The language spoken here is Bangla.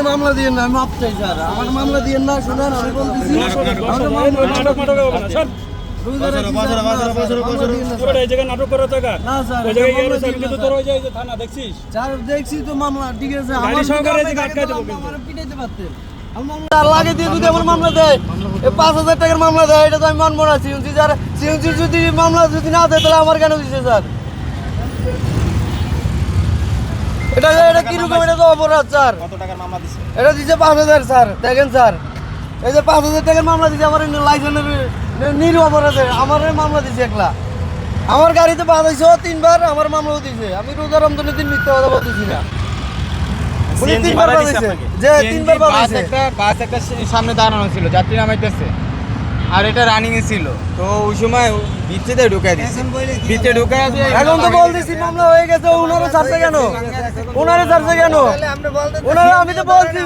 মামলা দিয়ে না, আমি মাপ চাই স্যার, আমার মামলা দিয়ে না। শুনেন আমি বলতেছি দেখছি তো মামলা ঠিক আছে, লাগে দিয়ে যদি আমার মামলা দেয় 5,000 টাকার মামলা দেয়, এটা তো আমি মানবো না। সিএনজি যদি মামলা যদি না দেয় তাহলে আমার কেন দিচ্ছে স্যার? এটা কিরকম? এটা তো অপরাধ স্যার। কত টাকার মামলা দিছে? এটা দিচ্ছে 5,000 স্যার। দেখেন স্যার, এই যে 5,000 টাকার মামলা দিচ্ছে আমার লাইসেন্সের নিরু অপরাধে আমার মামলা দিচ্ছে একলা। আমার গাড়িতে বাধাইছে 3বার, আমার মামলাও দিছে। আমি রোজা রমজানের দিন মিথ্যা কথা বলতেছি না। উনি 3বার বাধাইছে, যে 3বার বাধাইছে। বাস একটা সামনে দাঁড়ানো ছিল, যাত্রী নামাইতেছে, আর এটা রানিং এ ছিল, তো ওই সময় ভিতরে ঢুকাই দিচ্ছে। ভিতরে ঢুকাই দিয়ে এখন তো বলতেছি মামলা হয়ে গেছে, ওনারা ছাড়ছে কেন? ওনারা ছাড়ছে কেন? ওনারা, আমি তো বলছি